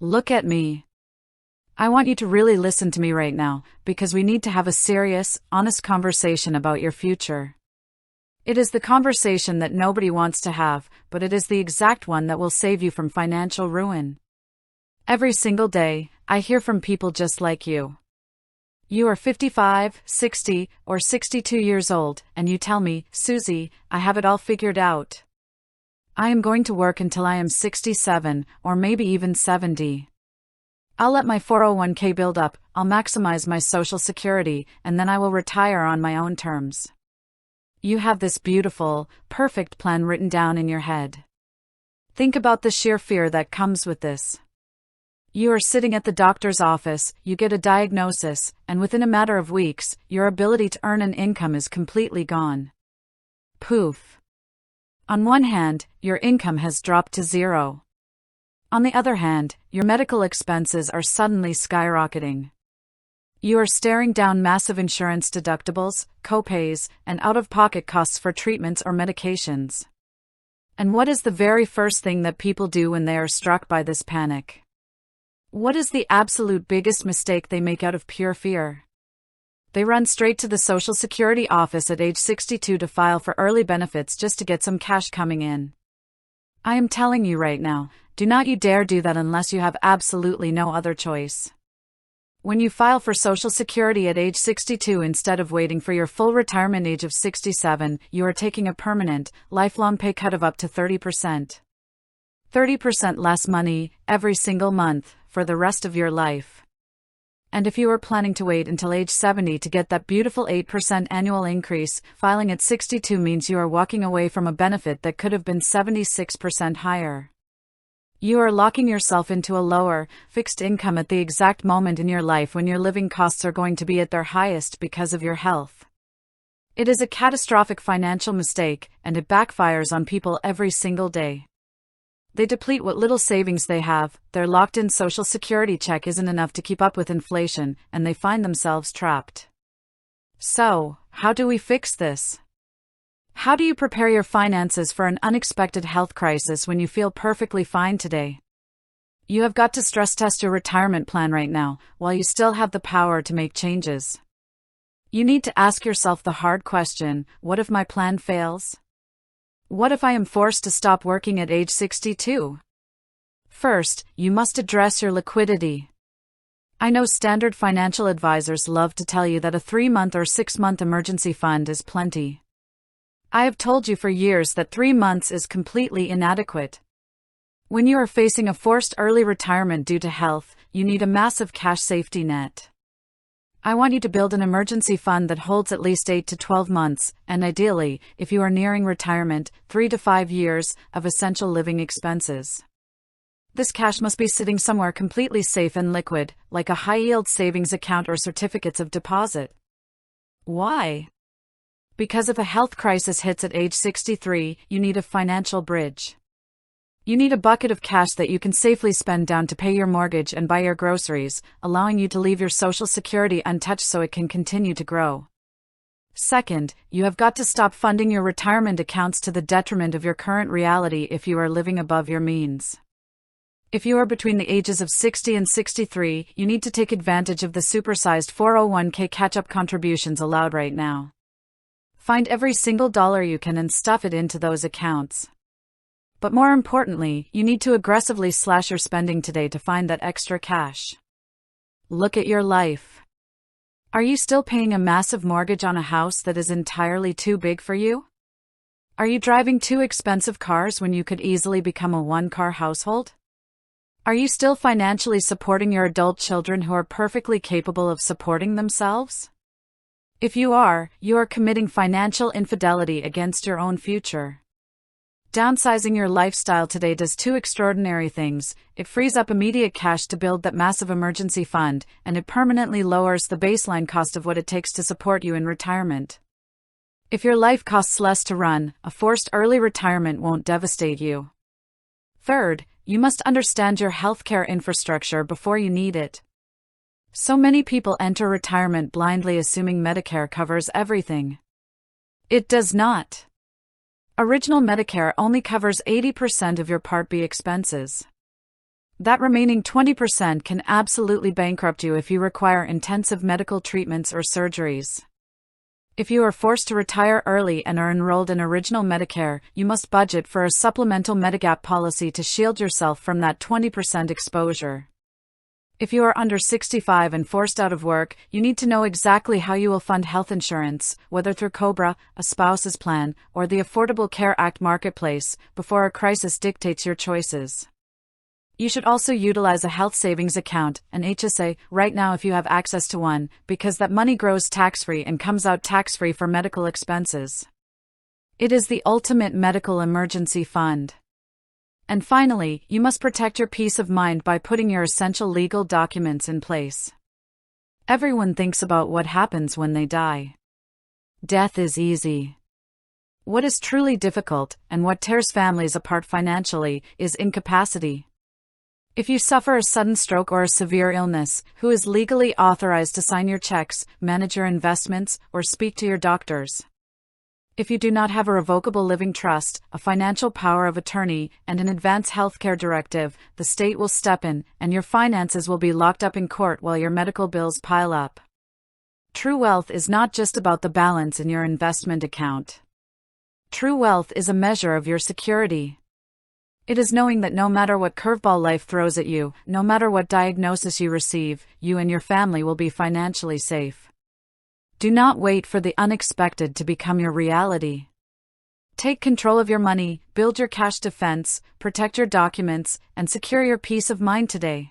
Look at me. I want you to really listen to me right now, because we need to have a serious, honest conversation about your future. It is the conversation that nobody wants to have, but it is the exact one that will save you from financial ruin. Every single day, I hear from people just like you. You are 55, 60, or 62 years old, and you tell me, Susie, I have it all figured out. I am going to work until I am 67, or maybe even 70. I'll let my 401k build up, I'll maximize my Social Security, and then I will retire on my own terms. You have this beautiful, perfect plan written down in your head. Think about the sheer fear that comes with this. You are sitting at the doctor's office, you get a diagnosis, and within a matter of weeks, your ability to earn an income is completely gone. Poof. On one hand, your income has dropped to zero. On the other hand, your medical expenses are suddenly skyrocketing. You are staring down massive insurance deductibles, copays, and out-of-pocket costs for treatments or medications. And what is the very first thing that people do when they are struck by this panic? What is the absolute biggest mistake they make out of pure fear? They run straight to the Social Security office at age 62 to file for early benefits just to get some cash coming in. I am telling you right now, do not you dare do that unless you have absolutely no other choice. When you file for Social Security at age 62 instead of waiting for your full retirement age of 67, you are taking a permanent, lifelong pay cut of up to 30%. 30% less money, every single month, for the rest of your life. And if you are planning to wait until age 70 to get that beautiful 8% annual increase, filing at 62 means you are walking away from a benefit that could have been 76% higher. You are locking yourself into a lower, fixed income at the exact moment in your life when your living costs are going to be at their highest because of your health. It is a catastrophic financial mistake, and it backfires on people every single day. They deplete what little savings they have, their locked-in Social Security check isn't enough to keep up with inflation, and they find themselves trapped. So, how do we fix this? How do you prepare your finances for an unexpected health crisis when you feel perfectly fine today? You have got to stress test your retirement plan right now, while you still have the power to make changes. You need to ask yourself the hard question, what if my plan fails? What if I am forced to stop working at age 62? First, you must address your liquidity. I know standard financial advisors love to tell you that a 3-month or 6-month emergency fund is plenty. I have told you for years that 3 months is completely inadequate. When you are facing a forced early retirement due to health, you need a massive cash safety net. I want you to build an emergency fund that holds at least 8 to 12 months, and ideally, if you are nearing retirement, 3 to 5 years, of essential living expenses. This cash must be sitting somewhere completely safe and liquid, like a high-yield savings account or certificates of deposit. Why? Because if a health crisis hits at age 63, you need a financial bridge. You need a bucket of cash that you can safely spend down to pay your mortgage and buy your groceries, allowing you to leave your Social Security untouched so it can continue to grow. Second, you have got to stop funding your retirement accounts to the detriment of your current reality if you are living above your means. If you are between the ages of 60 and 63, you need to take advantage of the supersized 401k catch-up contributions allowed right now. Find every single dollar you can and stuff it into those accounts. But more importantly, you need to aggressively slash your spending today to find that extra cash. Look at your life. Are you still paying a massive mortgage on a house that is entirely too big for you? Are you driving 2 expensive cars when you could easily become a 1-car household? Are you still financially supporting your adult children who are perfectly capable of supporting themselves? If you are committing financial infidelity against your own future. Downsizing your lifestyle today does 2 extraordinary things. It frees up immediate cash to build that massive emergency fund, and it permanently lowers the baseline cost of what it takes to support you in retirement. If your life costs less to run, a forced early retirement won't devastate you. Third, you must understand your healthcare infrastructure before you need it. So many people enter retirement blindly assuming Medicare covers everything. It does not. Original Medicare only covers 80% of your Part B expenses. That remaining 20% can absolutely bankrupt you if you require intensive medical treatments or surgeries. If you are forced to retire early and are enrolled in Original Medicare, you must budget for a supplemental Medigap policy to shield yourself from that 20% exposure. If you are under 65 and forced out of work, you need to know exactly how you will fund health insurance, whether through COBRA, a spouse's plan, or the Affordable Care Act marketplace, before a crisis dictates your choices. You should also utilize a health savings account, an HSA, right now if you have access to one, because that money grows tax-free and comes out tax-free for medical expenses. It is the ultimate medical emergency fund. And finally, you must protect your peace of mind by putting your essential legal documents in place. Everyone thinks about what happens when they die. Death is easy. What is truly difficult, and what tears families apart financially, is incapacity. If you suffer a sudden stroke or a severe illness, who is legally authorized to sign your checks, manage your investments, or speak to your doctors? If you do not have a revocable living trust, a financial power of attorney, and an advance healthcare directive, the state will step in, and your finances will be locked up in court while your medical bills pile up. True wealth is not just about the balance in your investment account. True wealth is a measure of your security. It is knowing that no matter what curveball life throws at you, no matter what diagnosis you receive, you and your family will be financially safe. Do not wait for the unexpected to become your reality. Take control of your money, build your cash defense, protect your documents, and secure your peace of mind today.